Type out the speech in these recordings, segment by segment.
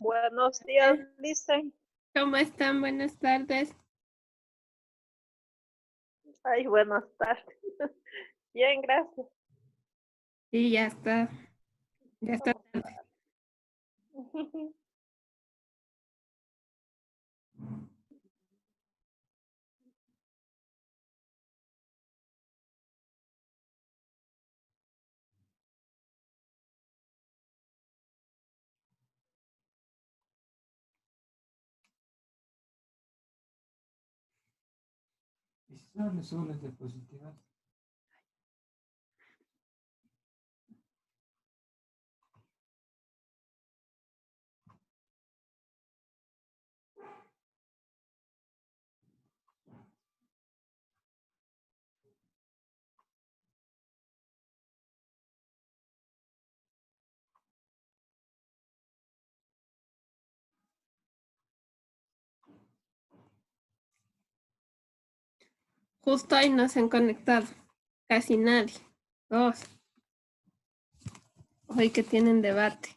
Buenos días, Listen. ¿Cómo están? Buenas tardes. Ay, buenas tardes. Bien, gracias. Sí, ya está. Ya está tarde. ¿Y si son las diapositivas? Justo ahí no se han conectado. Casi nadie. Dos. Hoy que tienen debate.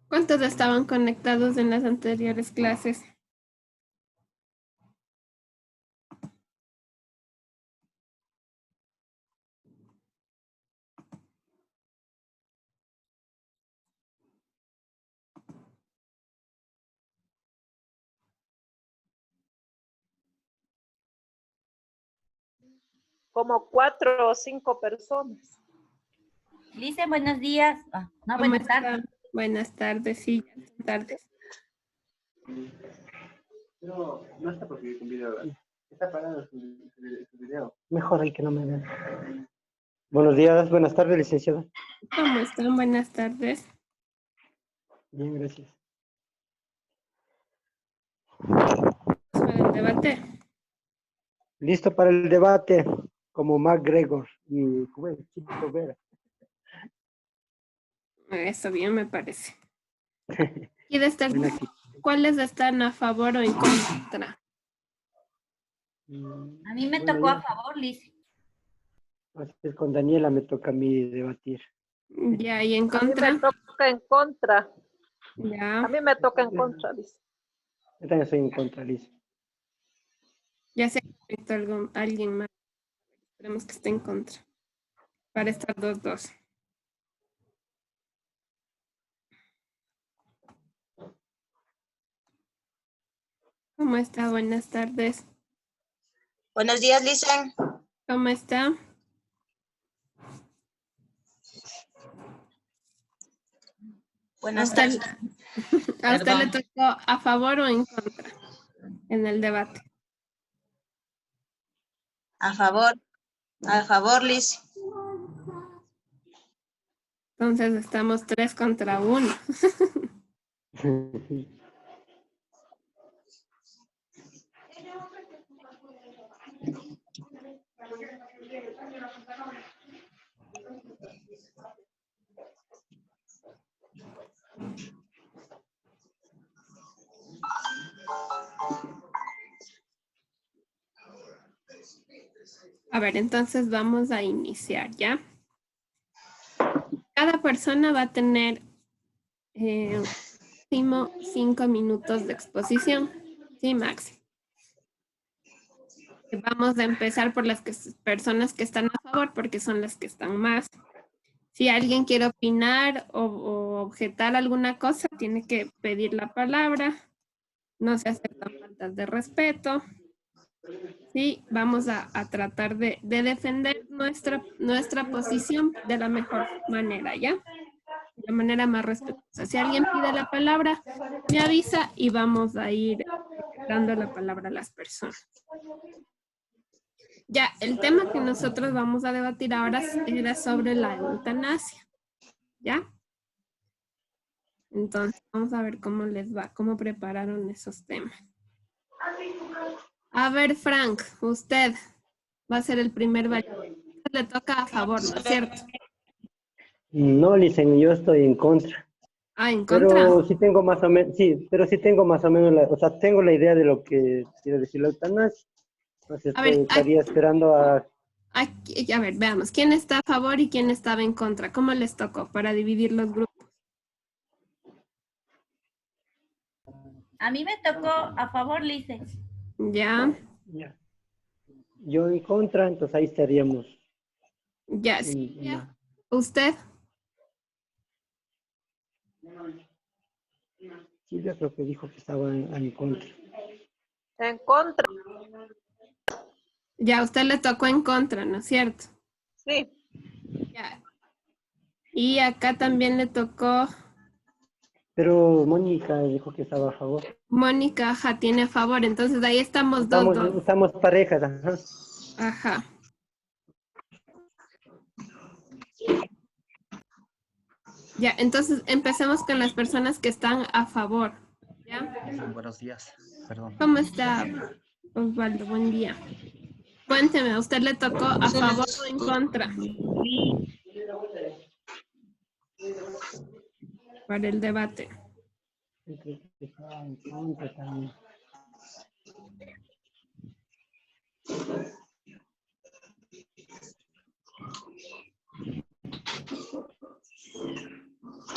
¿Cuántos estaban conectados en las anteriores clases? Como 4 o 5 personas. Lice, buenos días. No, ¿Cómo buenas están? tardes. Buenas tardes, sí, ya son tardes. No, no está porque con video. Está parado su video. Mejor ahí que no me vean. Buenos días, buenas tardes, licenciada. ¿Cómo están? Buenas tardes. Bien, gracias. Para el debate. Listo para el debate, como MacGregor y Chico Vera. Eso bien me parece. ¿Y de estar, Ven aquí. cuáles están a favor o en contra? A mí me Bueno, tocó ya. a favor, Lice. Entonces, con Daniela me toca a mí debatir. Ya, y en A mí contra. me toca en contra. Ya, A mí me toca en contra, dice. Yo también soy en contra, Liz. ya se conectó alguien más. Esperemos que esté en contra. Para estar 2-2. ¿Cómo está? Buenas tardes. Buenos días, Lisen. ¿Cómo está? Buenas ¿A usted, tardes. a usted le Perdón. tocó a favor o en contra en el debate? A favor, Liz. Entonces estamos 3 contra 1. A ver, entonces vamos a iniciar, ¿ya? Cada persona va a tener máximo 5 minutos de exposición. Sí, máximo. Vamos a empezar por las personas que están a favor, porque son las que están más. Si alguien quiere opinar o objetar alguna cosa, tiene que pedir la palabra. No se aceptan faltas de respeto. Sí, vamos a tratar de defender nuestra posición de la mejor manera, ¿ya? De la manera más respetuosa. Si alguien pide la palabra, me avisa y vamos a ir dando la palabra a las personas. Ya, el tema que nosotros vamos a debatir ahora era sobre la eutanasia, ¿ya? Entonces, vamos a ver cómo les va, cómo prepararon esos temas. A ver, Frank, usted va a ser el primer valiente. Le toca a favor, ¿no es cierto? No, Licen, yo estoy en contra. Ah, ¿en contra? Pero sí tengo más o menos, sí, pero sí tengo más o menos, o sea, tengo la idea de lo que quiere decir la eutanasia. Entonces A ver, estaría esperando a Aquí, a ver, veamos. ¿Quién está a favor y quién estaba en contra? ¿Cómo les tocó para dividir los grupos? A mí me tocó a favor, Lice. Ya, Ya. Yo en contra, entonces ahí estaríamos. ya. Silvia, ¿usted? Silvia creo que dijo que estaba en contra. En contra. Ya, a usted le tocó en contra, ¿no es cierto? Sí. Ya. Y acá también le tocó Pero Mónica dijo que estaba a favor. Mónica, ajá, tiene a favor. Entonces ahí estamos dos. Estamos parejas, ajá. Ajá. Ya, entonces empecemos con las personas que están a favor. ¿Ya? Buenos días, perdón. ¿Cómo está, Osvaldo? Buen día. Cuénteme, ¿a usted le tocó a favor o en contra? Para el debate. Creo que estaba en contra también.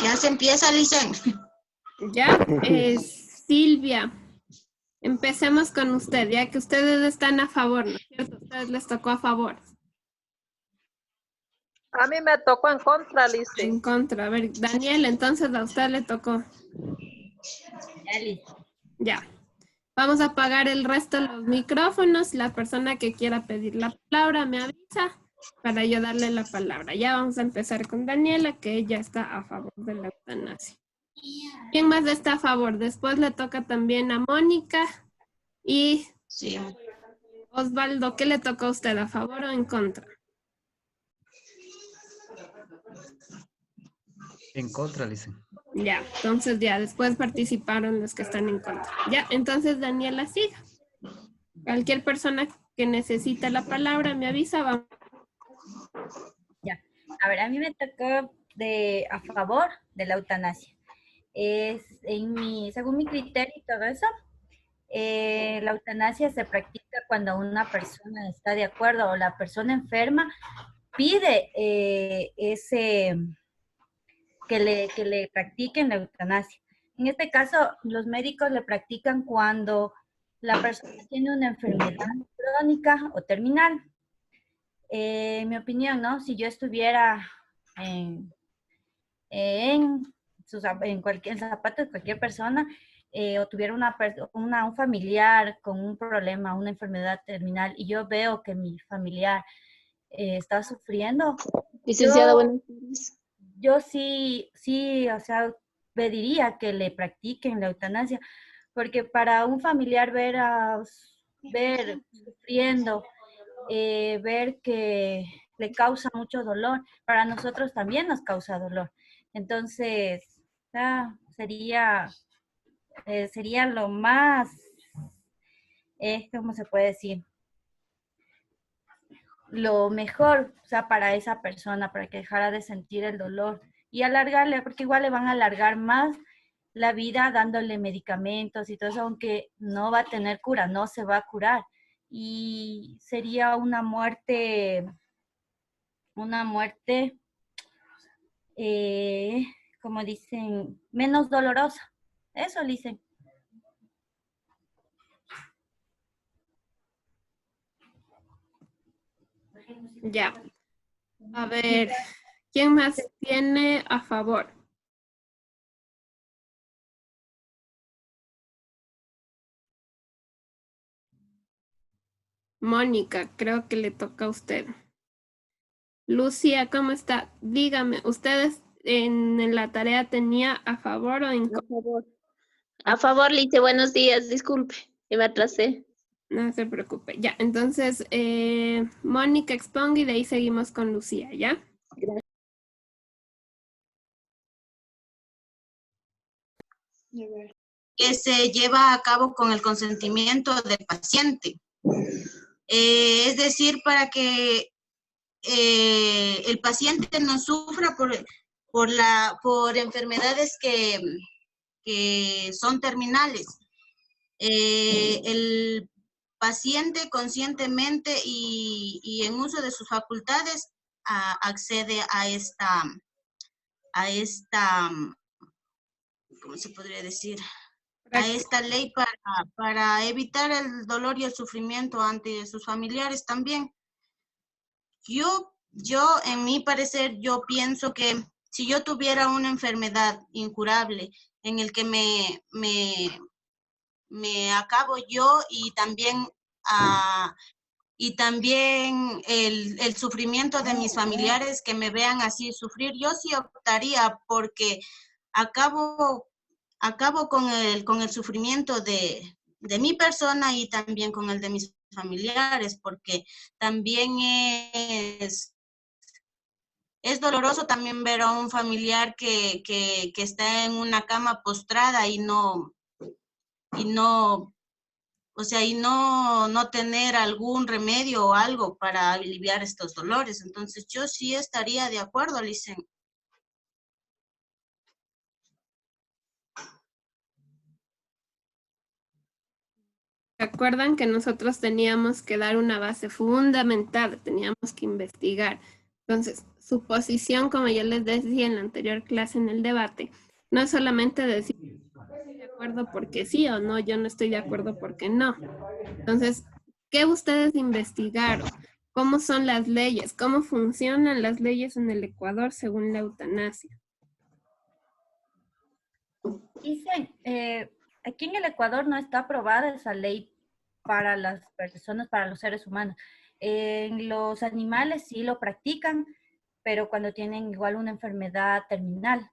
Ya se empieza, Licen. Ya, Silvia, empecemos con usted, ya que ustedes están a favor, ¿no es cierto? A ustedes les tocó a favor. A mí me tocó en contra, Lice. En contra. A ver, Daniel, entonces a usted le tocó. Ya, Lice. Ya. Vamos a apagar el resto de los micrófonos. La persona que quiera pedir la palabra me avisa para yo darle la palabra. Ya vamos a empezar con Daniela, que ella está a favor de la eutanasia. ¿Quién más está a favor? Después le toca también a Mónica y Sí. Osvaldo. ¿Qué le toca a usted? ¿A favor o en contra? En contra, dicen. Ya, entonces ya, después participaron los que están en contra. Ya, entonces Daniela siga. Cualquier persona que necesita la palabra me avisa. Vamos. Ya. A ver, a mí me tocó a favor de la eutanasia. Según mi criterio y todo eso, la eutanasia se practica cuando una persona está de acuerdo o la persona enferma pide que le practiquen la eutanasia. En este caso, los médicos le practican cuando la persona tiene una enfermedad crónica o terminal. En mi opinión, ¿no? Si yo estuviera en cualquier zapato de cualquier persona, o tuviera un familiar con un problema, una enfermedad terminal, y yo veo que mi familiar está sufriendo. Licenciada, buenas tardes. Yo sí, o sea, pediría que le practiquen la eutanasia, porque para un familiar ver sufriendo, ver que le causa mucho dolor, para nosotros también nos causa dolor. Entonces, sería lo más, ¿cómo se puede decir? Lo mejor, o sea, para esa persona, para que dejara de sentir el dolor y alargarle, porque igual le van a alargar más la vida dándole medicamentos y todo eso, aunque no va a tener cura, no se va a curar. Y sería una muerte, como dicen, menos dolorosa. Eso dicen. Ya. A ver, ¿quién más tiene a favor? Mónica, creo que le toca a usted. Lucía, ¿cómo está? Dígame, ¿ustedes en la tarea tenía a favor o en contra? A favor. A favor, Lice, buenos días. Disculpe, que me atrasé. No se preocupe. Ya, entonces, Mónica exponga y de ahí seguimos con Lucía, ¿ya? Gracias. Que se lleva a cabo con el consentimiento del paciente. Es decir, para que el paciente no sufra por enfermedades que son terminales. El paciente conscientemente y en uso de sus facultades accede a esta, ¿cómo se podría decir? A esta ley para evitar el dolor y el sufrimiento ante sus familiares también. Yo, en mi parecer, yo pienso que si yo tuviera una enfermedad incurable en el que me acabo yo y también el sufrimiento de mis familiares que me vean así sufrir, yo sí optaría porque acabo con el sufrimiento de mi persona y también con el de mis familiares, porque también es doloroso también ver a un familiar que está en una cama postrada y no tener algún remedio o algo para aliviar estos dolores. Entonces, yo sí estaría de acuerdo, Licen. ¿Se acuerdan que nosotros teníamos que dar una base fundamental? Teníamos que investigar. Entonces, su posición, como yo les decía en la anterior clase en el debate, no es solamente decir estoy de acuerdo porque sí o no, yo no estoy de acuerdo porque no. Entonces, ¿qué ustedes investigaron? ¿Cómo son las leyes? ¿Cómo funcionan las leyes en el Ecuador según la eutanasia? Dicen, aquí en el Ecuador no está aprobada esa ley para las personas, para los seres humanos. En los animales sí lo practican, pero cuando tienen igual una enfermedad terminal.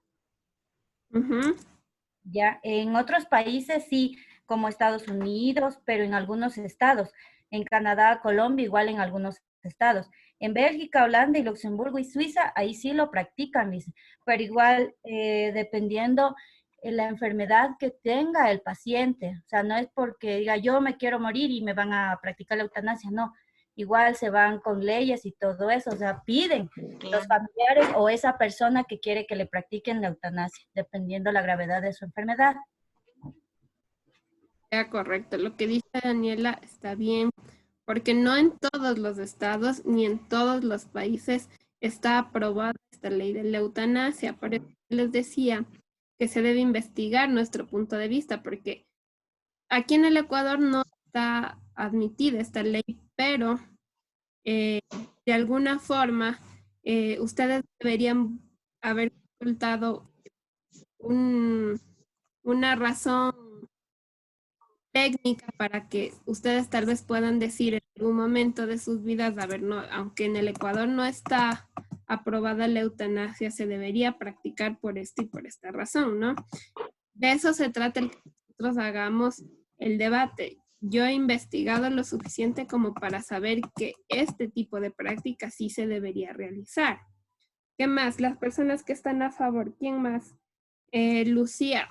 Ya, en otros países sí, como Estados Unidos, pero en algunos estados. En Canadá, Colombia, igual en algunos estados. En Bélgica, Holanda y Luxemburgo y Suiza, ahí sí lo practican, dice. Pero igual, dependiendo la enfermedad que tenga el paciente. O sea, no es porque diga yo me quiero morir y me van a practicar la eutanasia, no. Igual se van con leyes y todo eso, o sea, piden los familiares o esa persona que quiere que le practiquen la eutanasia, dependiendo la gravedad de su enfermedad. Ya, correcto. Lo que dice Daniela está bien, porque no en todos los estados ni en todos los países está aprobada esta ley de la eutanasia. Por eso les decía que se debe investigar nuestro punto de vista, porque aquí en el Ecuador no está admitida esta ley, pero de alguna forma ustedes deberían haber consultado una razón técnica para que ustedes tal vez puedan decir en algún momento de sus vidas, a ver, no, aunque en el Ecuador no está aprobada la eutanasia, se debería practicar por esta y por esta razón, ¿no? De eso se trata el que nosotros hagamos el debate. Yo he investigado lo suficiente como para saber que este tipo de práctica sí se debería realizar. ¿Qué más? Las personas que están a favor, ¿quién más? Lucía,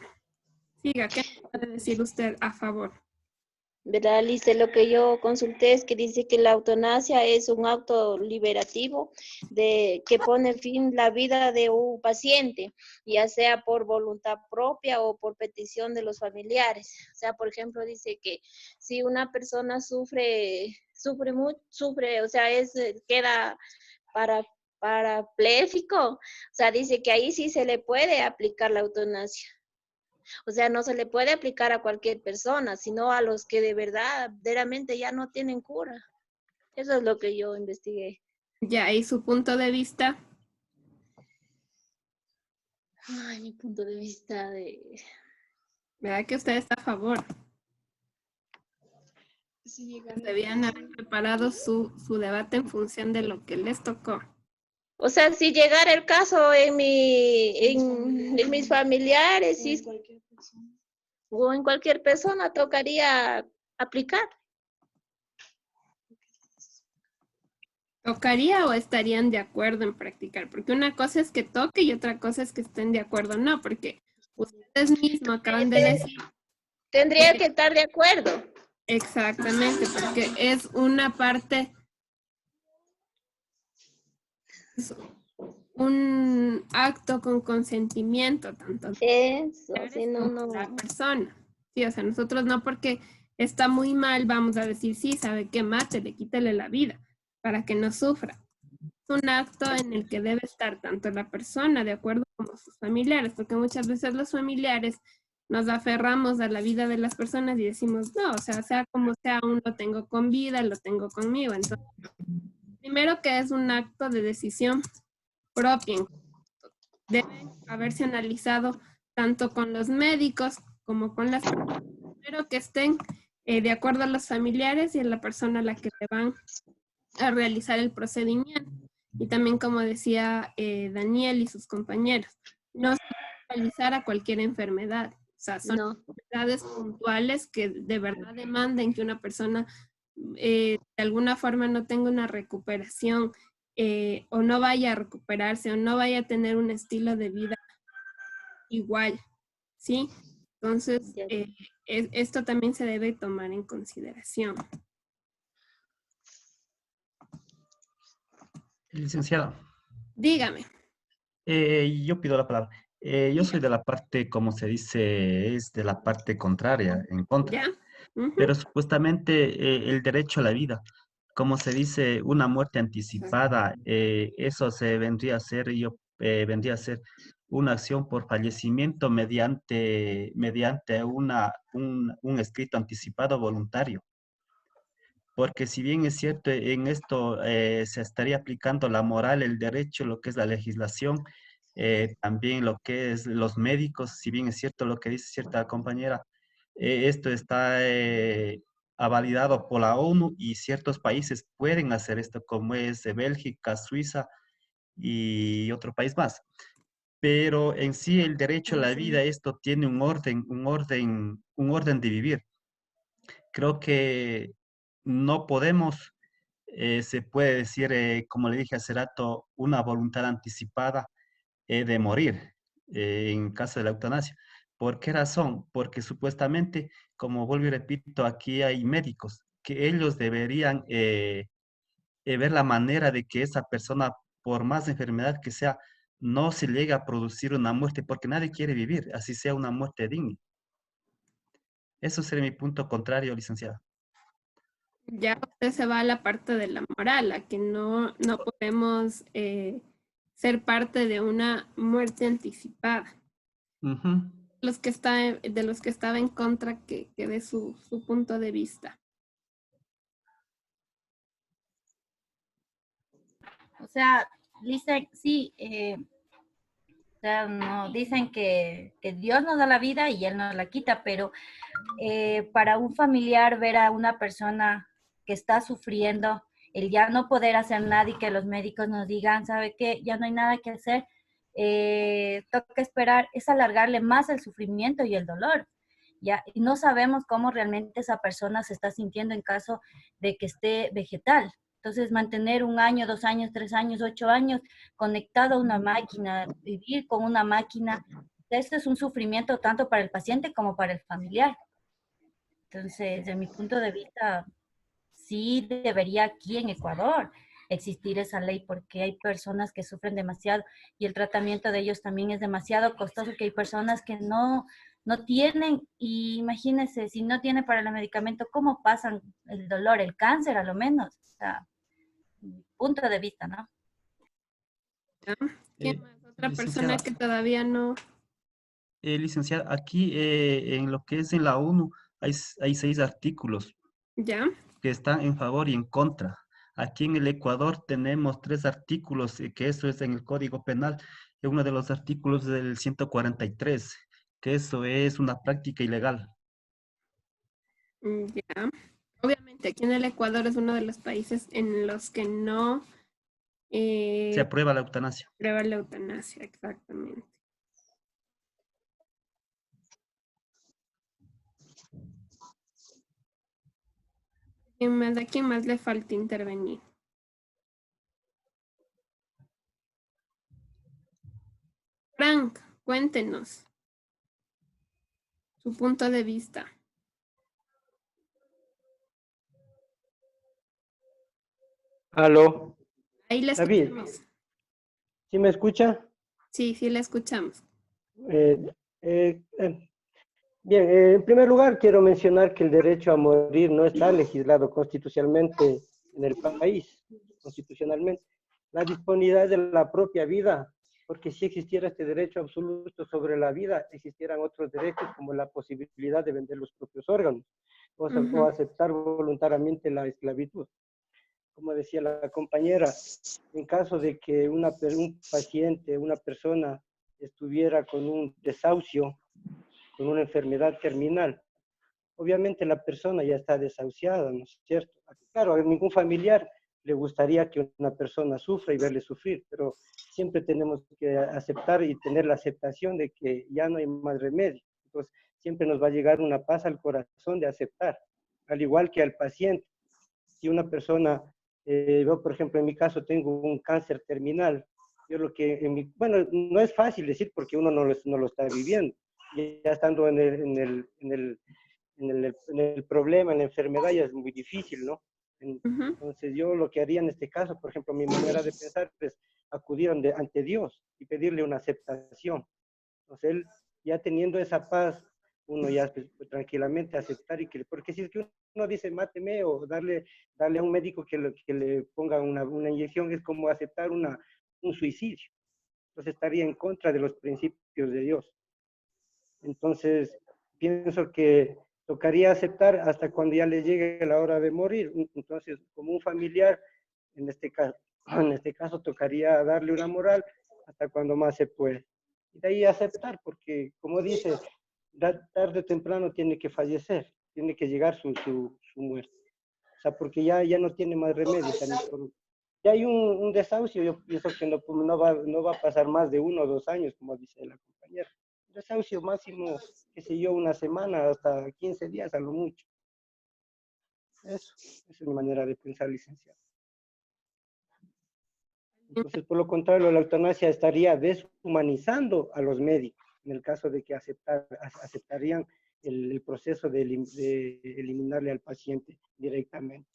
siga, ¿qué puede decir usted a favor? ¿Verdad, Lice? Lo que yo consulté es que dice que la eutanasia es un acto liberativo que pone fin a la vida de un paciente, ya sea por voluntad propia o por petición de los familiares. O sea, por ejemplo, dice que si una persona sufre, o sea, queda parapléjico, o sea, dice que ahí sí se le puede aplicar la eutanasia. O sea, no se le puede aplicar a cualquier persona, sino a los que de verdad, verdaderamente ya no tienen cura. Eso es lo que yo investigué. Ya, ¿y su punto de vista? Ay, mi punto de vista ¿Verdad que usted está a favor? Debían haber preparado su debate en función de lo que les tocó. O sea, si llegara el caso en mis familiares o en cualquier persona, tocaría aplicar. ¿Tocaría o estarían de acuerdo en practicar? Porque una cosa es que toque y otra cosa es que estén de acuerdo. No, porque ustedes mismos acaban de decir... Tendría que estar de acuerdo. Exactamente, porque es una parte... un acto con consentimiento tanto eso, sí, no. la persona. Sí, o sea, nosotros no porque está muy mal, vamos a decir, sí, ¿sabe qué? Mátele, quítele la vida para que no sufra. Es un acto en el que debe estar tanto la persona de acuerdo como sus familiares, porque muchas veces los familiares nos aferramos a la vida de las personas y decimos, no, o sea como sea, aún lo tengo con vida, lo tengo conmigo. Entonces, primero que es un acto de decisión propia. Debe haberse analizado tanto con los médicos como con las personas, pero que estén de acuerdo a los familiares y a la persona a la que le van a realizar el procedimiento. Y también, como decía Daniel y sus compañeros, no se puede realizar a cualquier enfermedad. O sea, son No. enfermedades puntuales que de verdad demanden que una persona de alguna forma no tenga una recuperación o no vaya a recuperarse o no vaya a tener un estilo de vida igual, ¿sí? Entonces, Ya. esto también se debe tomar en consideración. Licenciada, Dígame. yo pido la palabra. Yo soy de la parte, como se dice, es de la parte contraria, en contra. ¿Ya? Ujú. Pero supuestamente el derecho a la vida, como se dice, una muerte anticipada, eso se vendría a ser, vendría a ser una acción por fallecimiento mediante un escrito anticipado voluntario. Porque si bien es cierto, en esto se estaría aplicando la moral, el derecho, lo que es la legislación, también lo que es los médicos, si bien es cierto lo que dice cierta compañera, esto está avalidado por la ONU y ciertos países pueden hacer esto, como es Bélgica, Suiza y otro país más. Pero en sí el derecho a la vida, esto tiene un orden de vivir. Creo que no podemos, se puede decir, como le dije hace rato, una voluntad anticipada de morir en caso de la eutanasia. ¿Por qué razón? Porque supuestamente, como vuelvo y repito, aquí hay médicos que ellos deberían ver la manera de que esa persona, por más enfermedad que sea, no se llegue a producir una muerte, porque nadie quiere vivir, así sea una muerte digna. Eso sería mi punto contrario, licenciada. Ya usted se va a la parte de la moral, a que no podemos ser parte de una muerte anticipada. Ujú. De los que estaba en contra que dé su punto de vista. O sea, dicen, sí, o sea, no, dicen que Dios nos da la vida y Él nos la quita, pero para un familiar ver a una persona que está sufriendo, el ya no poder hacer nada y que los médicos nos digan, ¿sabe qué? Ya no hay nada que hacer, toca esperar, es alargarle más el sufrimiento y el dolor. ¿Ya? Y no sabemos cómo realmente esa persona se está sintiendo en caso de que esté vegetal. Entonces, mantener 1 año, 2 años, 3 años, 8 años conectado a una máquina, vivir con una máquina, esto es un sufrimiento tanto para el paciente como para el familiar. Entonces, de mi punto de vista, sí debería aquí en Ecuador existir esa ley porque hay personas que sufren demasiado y el tratamiento de ellos también es demasiado costoso, que hay personas que no tienen, y imagínense, si no tiene para el medicamento, ¿cómo pasan el dolor, el cáncer a lo menos? O sea, punto de vista, ¿no? ¿Quién más? Otra persona Licenciada, que todavía no. licenciada, aquí en lo que es en la ONU hay 6 artículos ¿Ya? que están en favor y en contra. Aquí en el Ecuador tenemos 3 artículos, que eso es en el Código Penal, y uno de los artículos del 143, que eso es una práctica ilegal. Ya. Obviamente, aquí en el Ecuador es uno de los países en los que no Se aprueba la eutanasia. prueba la eutanasia, exactamente. ¿A quién más le falta intervenir? Frank, cuéntenos su punto de vista. Aló, Ahí le David, escuchamos. ¿sí me escucha? Sí, sí le escuchamos. Eh, eh, eh, Bien, en primer lugar quiero mencionar que el derecho a morir no está legislado constitucionalmente en el país, constitucionalmente. La disponibilidad de la propia vida, porque si existiera este derecho absoluto sobre la vida, existieran otros derechos como la posibilidad de vender los propios órganos o aceptar voluntariamente la esclavitud. Como decía la compañera, en caso de que un paciente, una persona estuviera con un desahucio, con una enfermedad terminal, obviamente la persona ya está desahuciada, ¿no es cierto? Claro, a ningún familiar le gustaría que una persona sufra y verle sufrir, pero siempre tenemos que aceptar y tener la aceptación de que ya no hay más remedio. Entonces, siempre nos va a llegar una paz al corazón de aceptar, al igual que al paciente. Si una persona, yo por ejemplo en mi caso tengo un cáncer terminal, yo lo que, bueno, no es fácil decir porque uno no lo está viviendo, ya estando en el problema, en la enfermedad, ya es muy difícil, ¿no? Entonces yo lo que haría en este caso, por ejemplo, mi manera de pensar es acudir ante Dios y pedirle una aceptación. Entonces él, ya teniendo esa paz, uno ya pues, tranquilamente aceptar y que, porque si es que uno dice máteme o darle a un médico que le ponga una inyección, es como aceptar un suicidio. Entonces estaría en contra de los principios de Dios. Entonces pienso que tocaría aceptar hasta cuando ya le llegue la hora de morir. Entonces, como un familiar, en este caso tocaría darle una moral hasta cuando más se puede. Y de ahí aceptar, porque como dice, tarde o temprano tiene que fallecer, tiene que llegar su muerte. O sea, porque ya no tiene más remedio. Ya hay un desahucio, yo pienso que no va a pasar más de 1 o 2 años, como dice la compañera. Desahucio máximo, qué sé yo, 1 semana, hasta 15 días a lo mucho. Esa es mi manera de pensar, licenciado. Entonces, por lo contrario, la eutanasia estaría deshumanizando a los médicos, en el caso de que aceptarían el proceso de eliminarle al paciente directamente.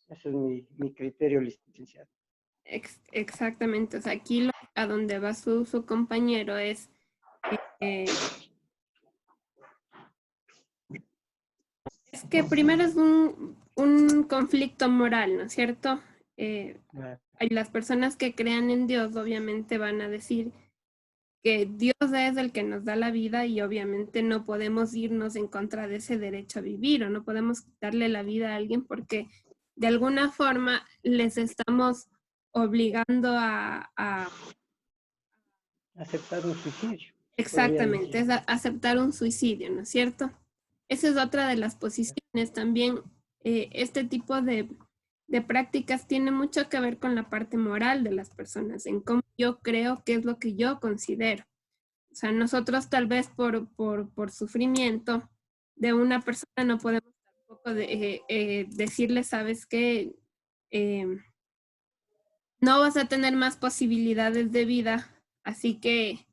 Ese es mi criterio, licenciado. Exactamente, o sea, aquí a donde va su compañero es que primero es un conflicto moral, ¿no es cierto? Las personas que crean en Dios obviamente van a decir que Dios es el que nos da la vida y obviamente no podemos irnos en contra de ese derecho a vivir o no podemos quitarle la vida a alguien porque de alguna forma les estamos obligando a aceptar un suicidio. Exactamente, es aceptar un suicidio, ¿no es cierto? Esa es otra de las posiciones. También este tipo de prácticas tiene mucho que ver con la parte moral de las personas, en cómo yo creo que es lo que yo considero. O sea, nosotros tal vez por sufrimiento de una persona no podemos tampoco decirle, sabes qué, no vas a tener más posibilidades de vida, así que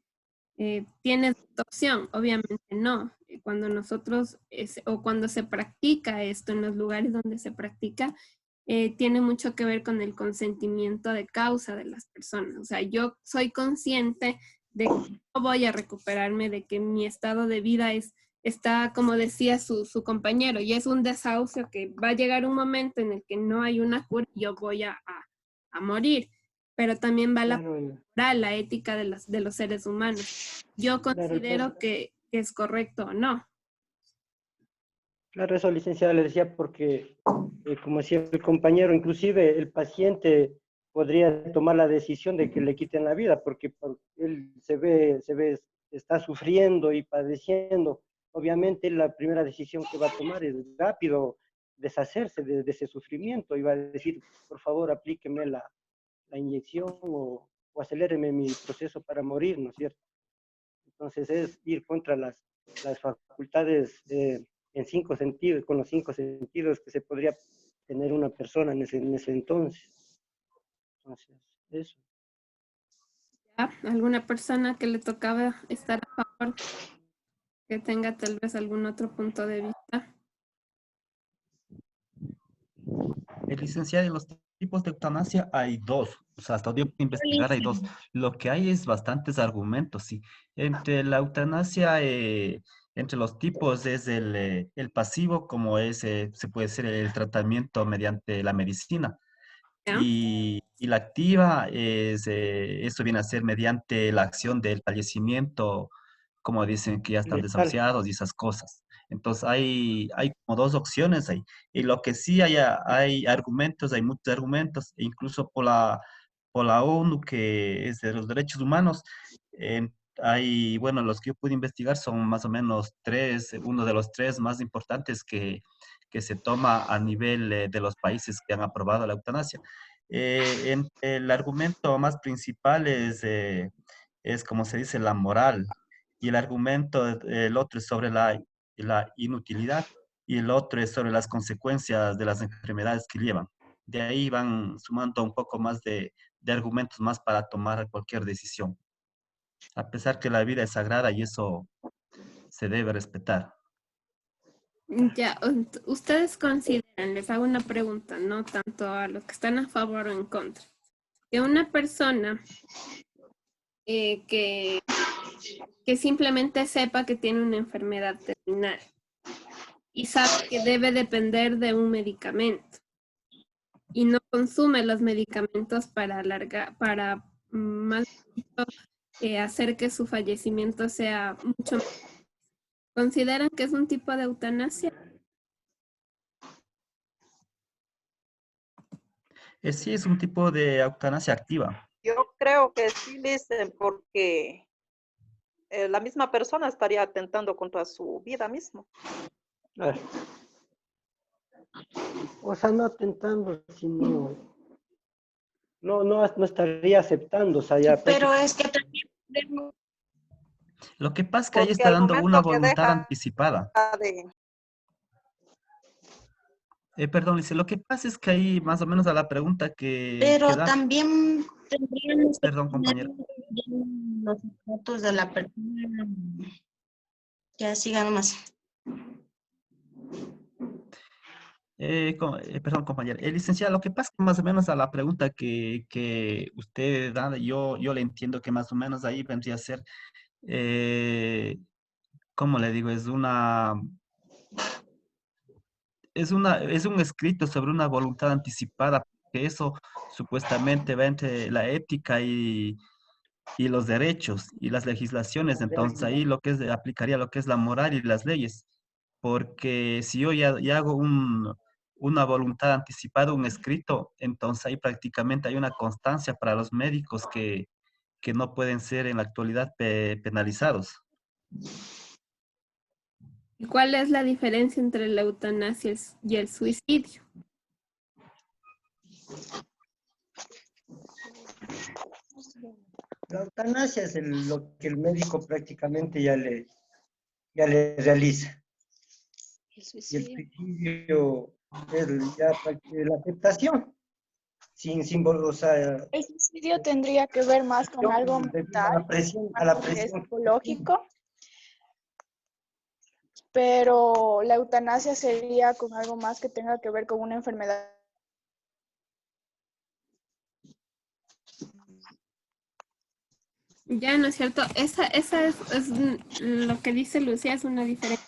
tienes esta opción. Obviamente no. Cuando nosotros o cuando se practica esto en los lugares donde se practica, tiene mucho que ver con el consentimiento de causa de las personas. O sea, yo soy consciente de que no voy a recuperarme, de que mi estado de vida está, como decía su compañero, y es un desahucio que va a llegar un momento en el que no hay una cura y yo voy a morir. Pero también va la moral, la ética de los seres humanos. Yo considero que es correcto o no. Claro, eso, licenciada, le decía porque, como decía el compañero, inclusive el paciente podría tomar la decisión de que le quiten la vida, porque él está sufriendo y padeciendo. Obviamente la primera decisión que va a tomar es rápido deshacerse de ese sufrimiento y va a decir, por favor, aplíqueme la inyección o aceléreme mi proceso para morir, ¿no es cierto? Entonces es ir contra las facultades en 5 sentidos, con los 5 sentidos que se podría tener una persona en ese entonces. Entonces, eso. ¿Alguna persona que le tocaba estar a favor, que tenga tal vez algún otro punto de vista? Licenciado, en los tipos de eutanasia hay 2. O sea, hasta donde yo puedo investigar hay dos. Lo que hay es bastantes argumentos, sí. Entre la eutanasia, entre los tipos es el pasivo, como es, se puede ser el tratamiento mediante la medicina. ¿Ya? Y la activa es, eso viene a ser mediante la acción del fallecimiento, como dicen que ya están Letal. desahuciados y esas cosas. Entonces hay como dos opciones ahí. Y lo que sí hay argumentos, hay muchos argumentos, e incluso por la ONU, que es de los derechos humanos, hay, bueno, los que yo pude investigar son más o menos tres, uno de los tres más importantes que se toma a nivel de los países que han aprobado la eutanasia. El argumento más principal es, como se dice, la moral. Y el argumento, el otro es sobre la inutilidad y el otro es sobre las consecuencias de las enfermedades que llevan. De ahí van sumando un poco más de argumentos más para tomar cualquier decisión. A pesar que la vida es sagrada y eso se debe respetar. Ya, ustedes consideran, les hago una pregunta, no tanto a los que están a favor o en contra, que una persona que simplemente sepa que tiene una enfermedad terminal y sabe que debe depender de un medicamento y no consume los medicamentos para más hacer que su fallecimiento sea mucho más. ¿Consideran que es un tipo de eutanasia? Sí, es un tipo de eutanasia activa. Yo creo que sí, dicen, porque la misma persona estaría atentando contra su vida mismo. Claro. O sea, no atentando, sino no estaría aceptando, o sea, ya Pero es que también podemos- Lo que pasa es que ahí Porque está al dando una momento que voluntad deja anticipada. de... Perdón, dice, lo que pasa es que ahí más o menos a la pregunta que pero da, también tendríamos que perdón, poner compañero. los datos de la persona. Ya sigan nomás. Perdón, compañero. Licenciado, lo que pasa es que más o menos a la pregunta que usted da, yo le entiendo que más o menos ahí vendría a ser, ¿cómo le digo? Es un escrito sobre una voluntad anticipada, que eso supuestamente va entre la ética y los derechos y las legislaciones. Entonces ahí lo que es, aplicaría lo que es la moral y las leyes. Porque si yo ya hago una voluntad anticipada, un escrito, entonces ahí prácticamente hay una constancia para los médicos que no pueden ser en la actualidad penalizados. ¿Y cuál es la diferencia entre la eutanasia y el suicidio? la eutanasia es lo que el médico prácticamente ya le realiza. El Y el suicidio. suicidio es ya la aceptación, sin símbolo, o sea, El suicidio tendría que ver más con algo debido a mental, la presión, algo que es psicológico, pero la eutanasia sería con algo más que tenga que ver con una enfermedad. Ya, ¿no es cierto? Esa es lo que dice Lucía, es una diferencia.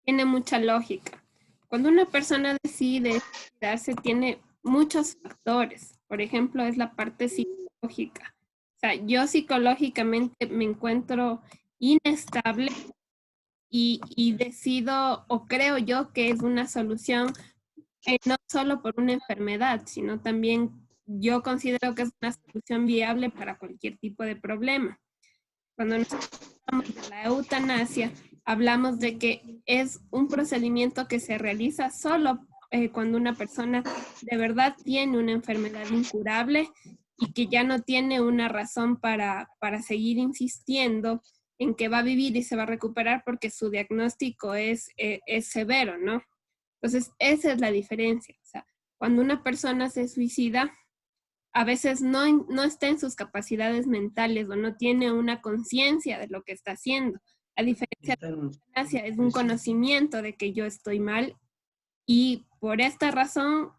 Tiene mucha lógica. Cuando una persona decide suicidarse, tiene muchos factores. Por ejemplo, es la parte psicológica. O sea, yo psicológicamente me encuentro inestable y decido, o creo yo que es una solución, no solo por una enfermedad, sino también yo considero que es una solución viable para cualquier tipo de problema. Cuando nosotros hablamos de la eutanasia, hablamos de que es un procedimiento que se realiza solo cuando una persona de verdad tiene una enfermedad incurable y que ya no tiene una razón para seguir insistiendo en que va a vivir y se va a recuperar porque su diagnóstico es severo, ¿no? Entonces, esa es la diferencia. O sea, cuando una persona se suicida, a veces no está en sus capacidades mentales o no tiene una conciencia de lo que está haciendo. A diferencia de la eutanasia, es un conocimiento de que yo estoy mal y por esta razón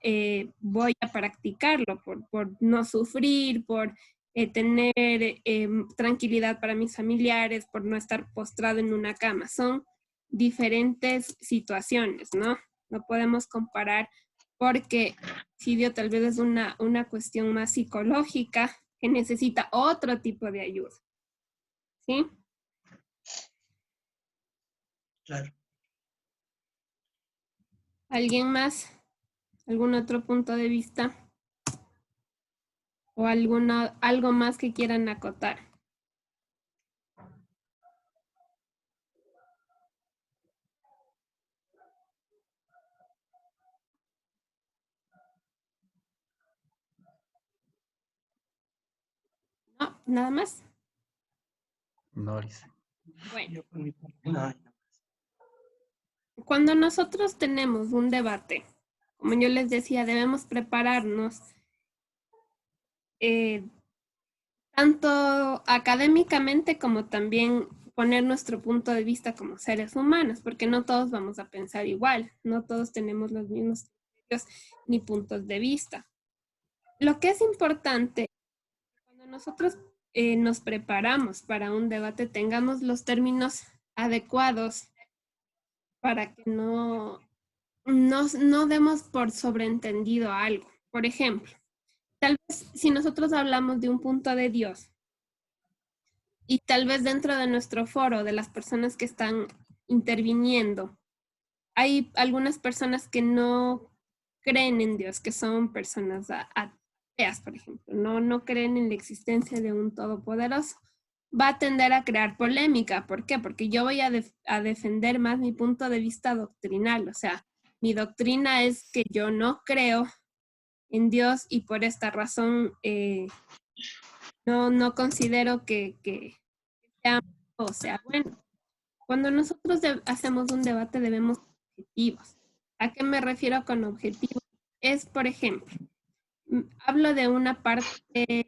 voy a practicarlo, por no sufrir, por tener tranquilidad para mis familiares, por no estar postrado en una cama. Son diferentes situaciones, ¿no? No podemos comparar porque suicidio tal vez es una cuestión más psicológica que necesita otro tipo de ayuda. ¿Sí? Claro. ¿Alguien más? ¿Algún otro punto de vista? ¿O algo más que quieran acotar? No, nada más. No, dice. Bueno. Yo por mi parte, no. Cuando nosotros tenemos un debate, como yo les decía, debemos prepararnos tanto académicamente como también poner nuestro punto de vista como seres humanos, porque no todos vamos a pensar igual, no todos tenemos los mismos criterios ni puntos de vista. Lo que es importante, cuando nosotros nos preparamos para un debate, tengamos los términos adecuados para que no demos por sobreentendido algo. Por ejemplo, tal vez si nosotros hablamos de un punto de Dios y tal vez dentro de nuestro foro, de las personas que están interviniendo, hay algunas personas que no creen en Dios, que son personas ateas, por ejemplo, no creen en la existencia de un todopoderoso. Va a tender a crear polémica. ¿Por qué? Porque yo voy a defender más mi punto de vista doctrinal. O sea, mi doctrina es que yo no creo en Dios y por esta razón no considero que sea bueno. Cuando nosotros hacemos un debate debemos ser objetivos. ¿A qué me refiero con objetivos? Es, por ejemplo, hablo de una parte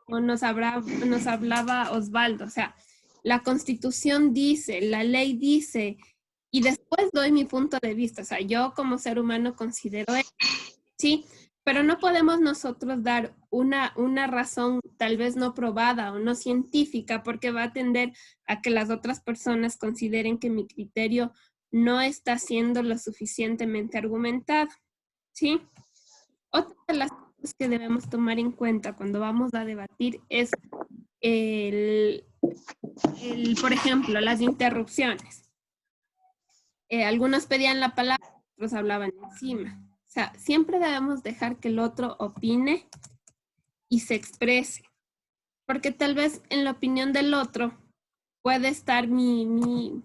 como nos hablaba Osvaldo, o sea, la Constitución dice, la ley dice, y después doy mi punto de vista. O sea, yo como ser humano considero eso, ¿sí? Pero no podemos nosotros dar una razón tal vez no probada o no científica porque va a tender a que las otras personas consideren que mi criterio no está siendo lo suficientemente argumentado, ¿sí? Otra de las cosas que debemos tomar en cuenta cuando vamos a debatir es por ejemplo, las interrupciones. Algunos pedían la palabra, otros hablaban encima. O sea, siempre debemos dejar que el otro opine y se exprese, porque tal vez en la opinión del otro puede estar mi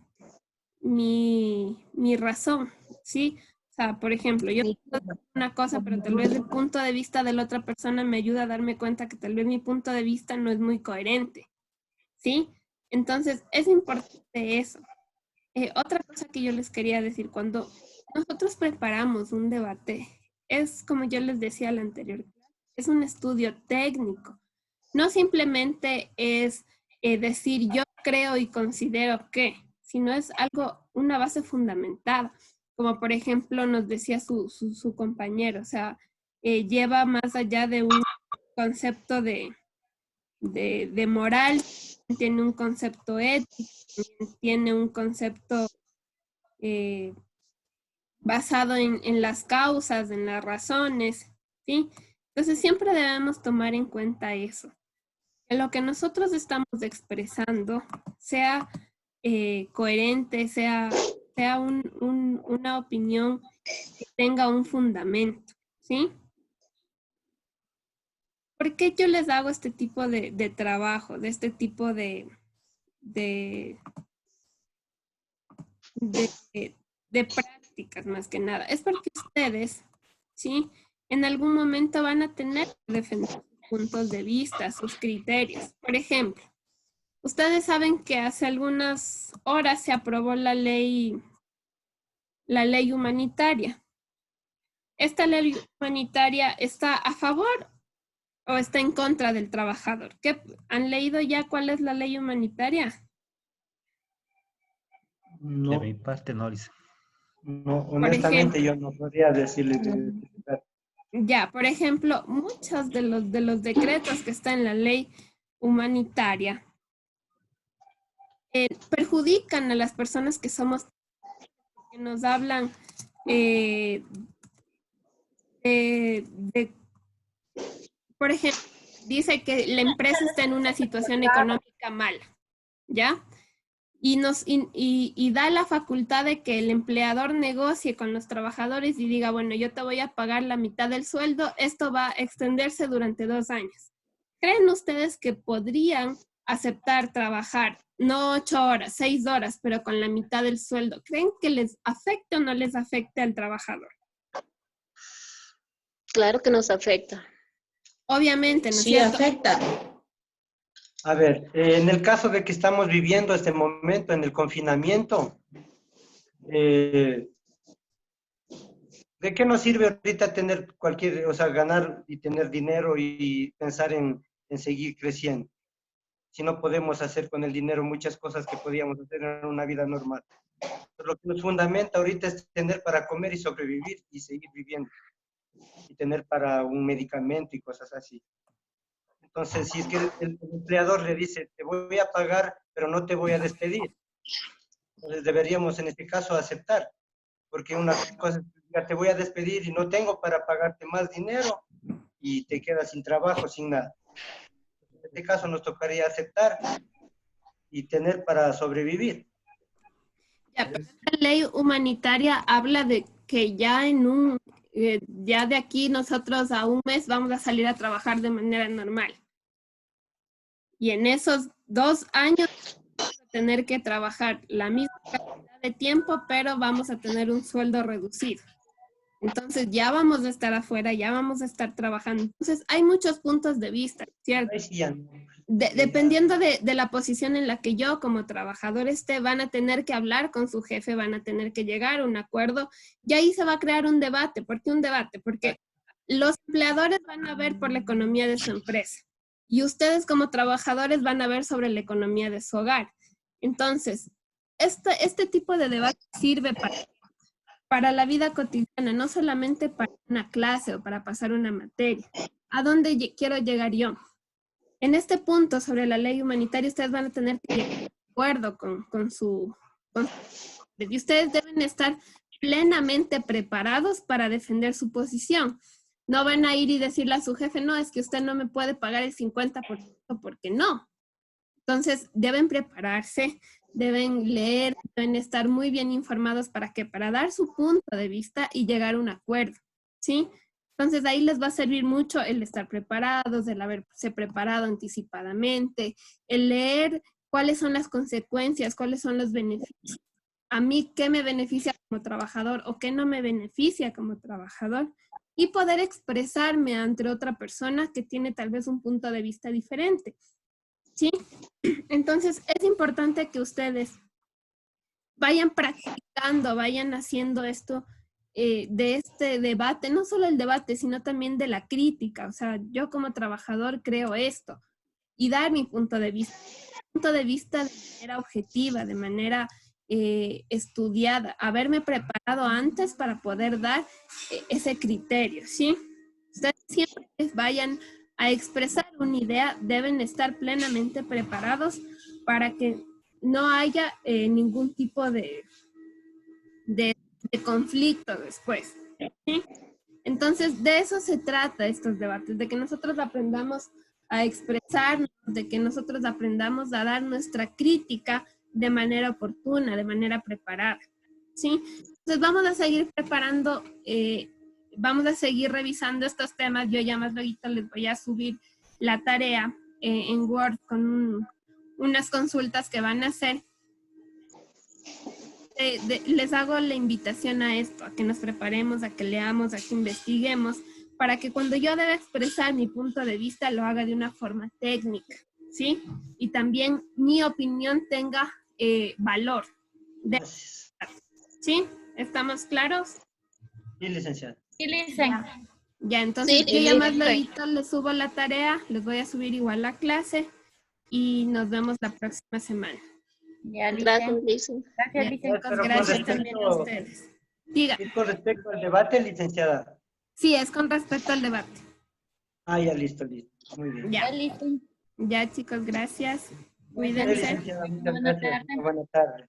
razón, ¿sí? O sea, por ejemplo, yo digo una cosa, pero tal vez el punto de vista de la otra persona me ayuda a darme cuenta que tal vez mi punto de vista no es muy coherente, ¿sí? Entonces, es importante eso. Otra cosa que yo les quería decir, cuando nosotros preparamos un debate, es como yo les decía al anterior, es un estudio técnico. No simplemente es decir yo creo y considero que, sino es algo, una base fundamentada. Como por ejemplo nos decía su compañero, o sea, lleva más allá de un concepto de moral, tiene un concepto ético, tiene un concepto basado en las causas, en las razones, ¿sí? Entonces siempre debemos tomar en cuenta eso, que lo que nosotros estamos expresando sea coherente, sea una opinión que tenga un fundamento, ¿sí? ¿Por qué yo les hago este tipo de trabajo, de este tipo de prácticas más que nada? Es porque ustedes, ¿sí? En algún momento van a tener que defender sus puntos de vista, sus criterios. Por ejemplo, ustedes saben que hace algunas horas se aprobó la ley humanitaria. ¿Esta ley humanitaria está a favor o está en contra del trabajador? ¿Han leído ya cuál es la ley humanitaria? No. De mi parte no, dice. No, honestamente yo no podría decirle. Ya, por ejemplo, muchos de los decretos que están en la ley humanitaria perjudican a las personas que nos hablan por ejemplo, dice que la empresa está en una situación económica mala, ¿ya? Y da la facultad de que el empleador negocie con los trabajadores y diga, bueno, yo te voy a pagar la mitad del sueldo, esto va a extenderse durante 2 años. ¿Creen ustedes que podrían aceptar trabajar, no 8 horas, 6 horas, pero con la mitad del sueldo? ¿Creen que les afecte o no les afecte al trabajador? Claro que nos afecta. Obviamente, ¿no es Sí, cierto? afecta. A ver, en el caso de que estamos viviendo este momento en el confinamiento, ¿de qué nos sirve ahorita tener ganar y tener dinero y pensar en seguir creciendo? Si no podemos hacer con el dinero muchas cosas que podíamos hacer en una vida normal. Lo que nos fundamenta ahorita es tener para comer y sobrevivir y seguir viviendo. Y tener para un medicamento y cosas así. Entonces, si es que el empleador le dice, te voy a pagar, pero no te voy a despedir, entonces deberíamos en este caso aceptar, porque una cosa es, te voy a despedir y no tengo para pagarte más dinero y te quedas sin trabajo, sin nada. En este caso nos tocaría aceptar y tener para sobrevivir. Ya, pero la ley humanitaria habla de que ya ya de aquí nosotros a un mes vamos a salir a trabajar de manera normal. Y en esos 2 años vamos a tener que trabajar la misma cantidad de tiempo, pero vamos a tener un sueldo reducido. Entonces ya vamos a estar afuera, ya vamos a estar trabajando. Entonces hay muchos puntos de vista, ¿cierto? Dependiendo de la posición en la que yo como trabajador esté, van a tener que hablar con su jefe, van a tener que llegar a un acuerdo y ahí se va a crear un debate. ¿Por qué un debate? Porque los empleadores van a ver por la economía de su empresa y ustedes como trabajadores van a ver sobre la economía de su hogar. Entonces, este tipo de debate sirve para la vida cotidiana, no solamente para una clase o para pasar una materia. ¿A dónde quiero llegar yo? En este punto sobre la ley humanitaria, ustedes van a tener que llegar de acuerdo con su... Y ustedes deben estar plenamente preparados para defender su posición. No van a ir y decirle a su jefe, no, es que usted no me puede pagar el 50% porque no. Entonces, deben prepararse, deben leer, deben estar muy bien informados para dar su punto de vista y llegar a un acuerdo, ¿sí? Entonces, ahí les va a servir mucho el estar preparados, el haberse preparado anticipadamente, el leer cuáles son las consecuencias, cuáles son los beneficios. A mí, ¿qué me beneficia como trabajador o qué no me beneficia como trabajador? Y poder expresarme ante otra persona que tiene tal vez un punto de vista diferente, ¿sí? Entonces, es importante que ustedes vayan practicando, vayan haciendo esto de este debate, no solo el debate, sino también de la crítica. O sea, yo como trabajador creo esto y dar mi punto de vista de manera objetiva, de manera estudiada, haberme preparado antes para poder dar ese criterio, ¿sí? Ustedes siempre vayan a expresar una idea, deben estar plenamente preparados para que no haya ningún tipo de conflicto después, ¿sí? Entonces, de eso se trata estos debates, de que nosotros aprendamos a expresarnos, de que nosotros aprendamos a dar nuestra crítica de manera oportuna, de manera preparada, ¿sí? Entonces, vamos a seguir preparando, vamos a seguir revisando estos temas. Yo ya más luego les voy a subir la tarea en Word con unas consultas que van a hacer. Les hago la invitación a esto, a que nos preparemos, a que leamos, a que investiguemos, para que cuando yo deba expresar mi punto de vista lo haga de una forma técnica, ¿sí? Y también mi opinión tenga valor. ¿Sí? ¿Estamos claros? Sí, licenciada. Sí, licenciada. Ya, entonces yo ya más luego les subo la tarea, les voy a subir igual la clase y nos vemos la próxima semana. Ya, Gracias, Lice. Gracias, Lice. Gracias también a ustedes. Diga. ¿Es con respecto al debate, licenciada? Sí, es con respecto al debate. Ah, ya, listo, listo. Muy bien. Ya. Ya, chicos, gracias. Cuídense. Licenciada, muchas gracias. Buenas tardes.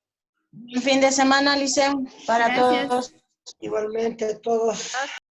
Buen fin de semana, Liceo, para Gracias. todos. Igualmente a todos.